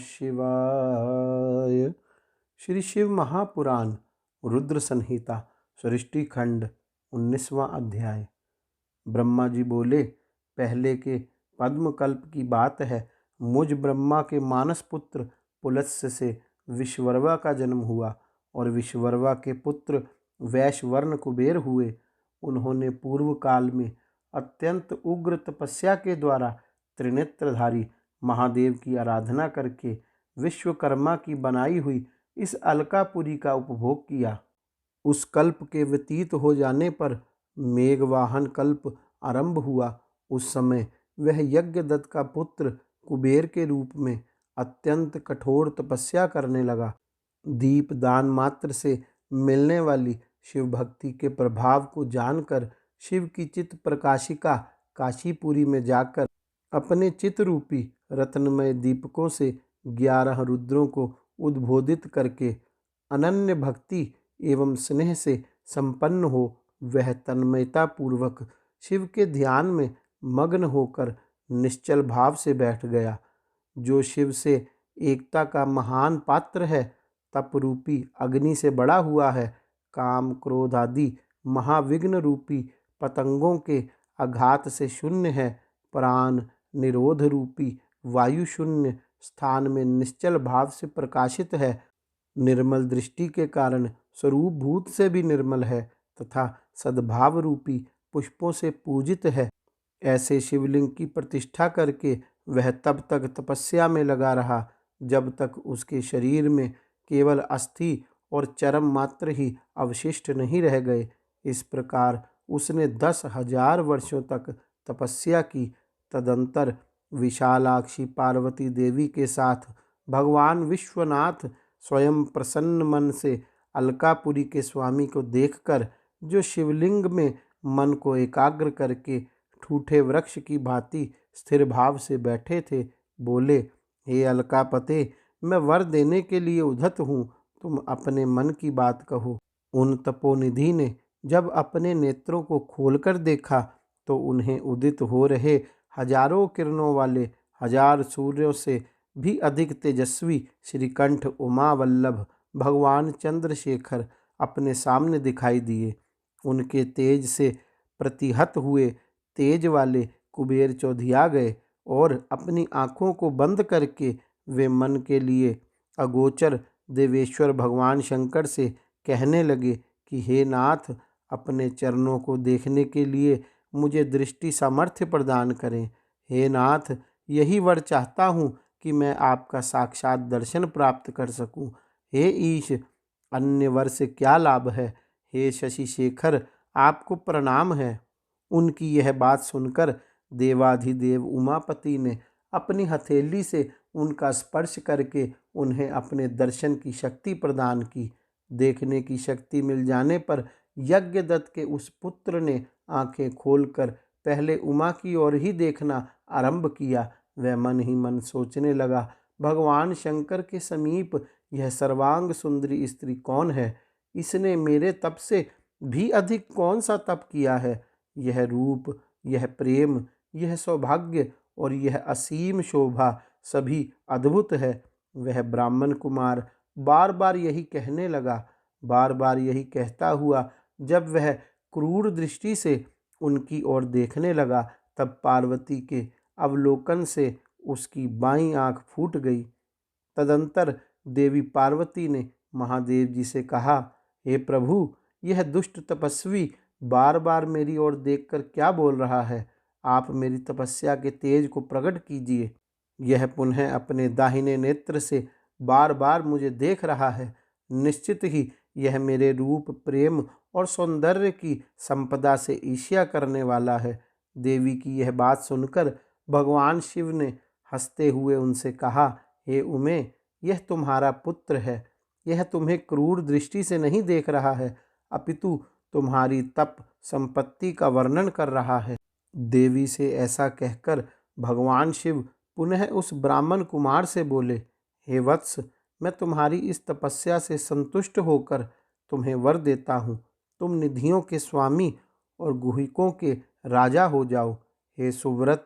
शिवाय। श्री शिव महापुराण रुद्र संहिता सृष्टि खंड 19वां अध्याय। ब्रह्मा जी बोले, पहले के पद्मकल्प की बात है। मुझ ब्रह्मा के मानस पुत्र पुलत्स्य से विश्ववर्वा का जन्म हुआ और विश्ववर्वा के पुत्र वैश्यवर्ण कुबेर हुए। उन्होंने पूर्व काल में अत्यंत उग्र तपस्या के द्वारा त्रिनेत्रधारी महादेव की आराधना करके विश्वकर्मा की बनाई हुई इस अलकापुरी का उपभोग किया। उस कल्प के व्यतीत हो जाने पर मेघवाहन कल्प आरंभ हुआ। उस समय वह यज्ञदत्त का पुत्र कुबेर के रूप में अत्यंत कठोर तपस्या करने लगा। दीप दान मात्र से मिलने वाली शिव भक्ति के प्रभाव को जानकर शिव की चित्त प्रकाशिका काशीपुरी में जाकर अपने चित्त रूपी रत्नमय दीपकों से 11 रुद्रों को उद्बोधित करके अनन्य भक्ति एवं स्नेह से संपन्न हो वह तन्मयता पूर्वक शिव के ध्यान में मग्न होकर निश्चल भाव से बैठ गया। जो शिव से एकता का महान पात्र है, तप रूपी अग्नि से बड़ा हुआ है, काम क्रोध आदि महाविघ्न रूपी पतंगों के आघात से शून्य है, प्राण निरोध रूपी वायु शून्य स्थान में निश्चल भाव से प्रकाशित है, निर्मल दृष्टि के कारण स्वरूप भूत से भी निर्मल है तथा सद्भाव रूपी पुष्पों से पूजित है। ऐसे शिवलिंग की प्रतिष्ठा करके वह तब तक तपस्या में लगा रहा जब तक उसके शरीर में केवल अस्थि और चर्म मात्र ही अवशिष्ट नहीं रह गए। इस प्रकार उसने 10,000 वर्षों तक तपस्या की। तदंतर विशालाक्षी पार्वती देवी के साथ भगवान विश्वनाथ स्वयं प्रसन्न मन से अलकापुरी के स्वामी को देखकर, जो शिवलिंग में मन को एकाग्र करके ठूठे वृक्ष की भांति स्थिर भाव से बैठे थे, बोले, हे अलकापते, मैं वर देने के लिए उद्धत हूँ, तुम अपने मन की बात कहो। उन तपोनिधि ने जब अपने नेत्रों को खोलकर देखा तो उन्हें उदित हो रहे हजारों किरणों वाले 1000 सूर्यों से भी अधिक तेजस्वी श्रीकंठ उमा वल्लभ भगवान चंद्रशेखर अपने सामने दिखाई दिए। उनके तेज से प्रतिहत हुए तेज वाले कुबेर चौधिया गए और अपनी आँखों को बंद करके वे मन के लिए अगोचर देवेश्वर भगवान शंकर से कहने लगे कि हे नाथ, अपने चरणों को देखने के लिए मुझे दृष्टि सामर्थ्य प्रदान करें। हे नाथ, यही वर चाहता हूँ कि मैं आपका साक्षात दर्शन प्राप्त कर सकूं। हे ईश, अन्य वर से क्या लाभ है। हे शशि शेखर, आपको प्रणाम है। उनकी यह बात सुनकर देवाधिदेव उमापति ने अपनी हथेली से उनका स्पर्श करके उन्हें अपने दर्शन की शक्ति प्रदान की। देखने की शक्ति मिल जाने पर यज्ञदत्त के उस पुत्र ने आंखें खोलकर पहले उमा की ओर ही देखना आरंभ किया। वह मन ही मन सोचने लगा, भगवान शंकर के समीप यह सर्वांग सुंदरी स्त्री कौन है? इसने मेरे तप से भी अधिक कौन सा तप किया है? यह रूप, यह प्रेम, यह सौभाग्य और यह असीम शोभा सभी अद्भुत है। वह ब्राह्मण कुमार बार बार यही कहने लगा। बार बार यही कहता हुआ जब वह क्रूर दृष्टि से उनकी ओर देखने लगा, तब पार्वती के अवलोकन से उसकी बाईं आंख फूट गई। तदंतर देवी पार्वती ने महादेव जी से कहा, हे प्रभु, यह दुष्ट तपस्वी बार बार मेरी ओर देखकर क्या बोल रहा है? आप मेरी तपस्या के तेज को प्रकट कीजिए। यह पुनः अपने दाहिने नेत्र से बार बार मुझे देख रहा है। निश्चित ही यह मेरे रूप, प्रेम और सौंदर्य की संपदा से ईर्ष्या करने वाला है। देवी की यह बात सुनकर भगवान शिव ने हंसते हुए उनसे कहा, हे उमे, यह तुम्हारा पुत्र है। यह तुम्हें क्रूर दृष्टि से नहीं देख रहा है, अपितु तुम्हारी तप संपत्ति का वर्णन कर रहा है। देवी से ऐसा कहकर भगवान शिव पुनः उस ब्राह्मण कुमार से बोले, हे वत्स, मैं तुम्हारी इस तपस्या से संतुष्ट होकर तुम्हें वर देता हूँ। तुम निधियों के स्वामी और गुहिकों के राजा हो जाओ। हे सुव्रत,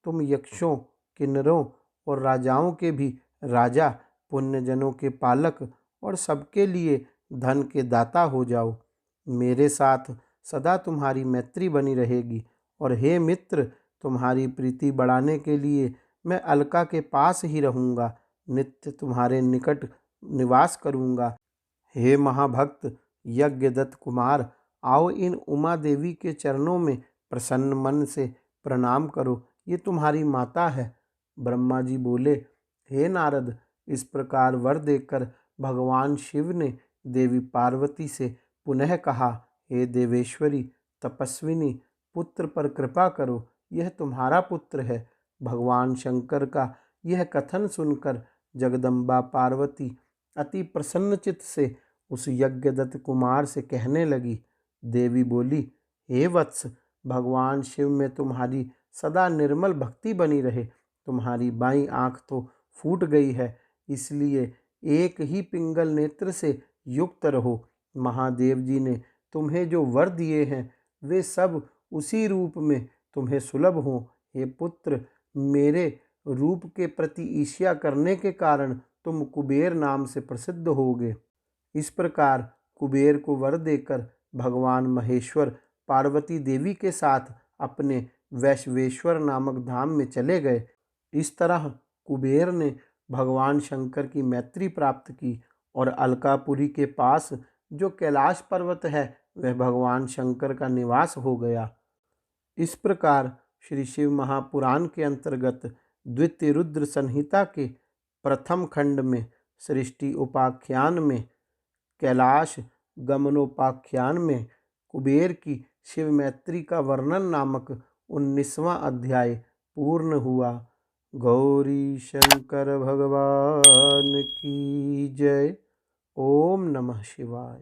तुम यक्षों, किन्नरों और राजाओं के भी राजा, पुण्यजनों के पालक और सबके लिए धन के दाता हो जाओ। मेरे साथ सदा तुम्हारी मैत्री बनी रहेगी और हे मित्र, तुम्हारी प्रीति बढ़ाने के लिए मैं अलका के पास ही रहूँगा, नित्य तुम्हारे निकट निवास करूँगा। हे महाभक्त यज्ञदत्त कुमार, आओ इन उमा देवी के चरणों में प्रसन्न मन से प्रणाम करो, ये तुम्हारी माता है। ब्रह्मा जी बोले, हे नारद, इस प्रकार वर देकर भगवान शिव ने देवी पार्वती से पुनः कहा, हे देवेश्वरी तपस्विनी, पुत्र पर कृपा करो, यह तुम्हारा पुत्र है। भगवान शंकर का यह कथन सुनकर जगदम्बा पार्वती अति प्रसन्नचित्त से उस यज्ञदत्त कुमार से कहने लगी। देवी बोली, हे वत्स, भगवान शिव में तुम्हारी सदा निर्मल भक्ति बनी रहे। तुम्हारी बाईं आंख तो फूट गई है, इसलिए एक ही पिंगल नेत्र से युक्त रहो। महादेव जी ने तुम्हें जो वर दिए हैं वे सब उसी रूप में तुम्हें सुलभ हों। हे पुत्र, मेरे रूप के प्रति ईर्ष्या करने के कारण तुम कुबेर नाम से प्रसिद्ध होगे। इस प्रकार कुबेर को वर देकर भगवान महेश्वर पार्वती देवी के साथ अपने वैश्वेश्वर नामक धाम में चले गए। इस तरह कुबेर ने भगवान शंकर की मैत्री प्राप्त की और अलकापुरी के पास जो कैलाश पर्वत है वह भगवान शंकर का निवास हो गया। इस प्रकार श्री शिव महापुराण के अंतर्गत द्वितीय रुद्र संहिता के प्रथम खंड में सृष्टि उपाख्यान में, कैलाश गमनोपाख्यान में कुबेर की शिव मैत्री का वर्णन नामक 19वां अध्याय पूर्ण हुआ। गौरी शंकर भगवान की जय। ओम नमः शिवाय।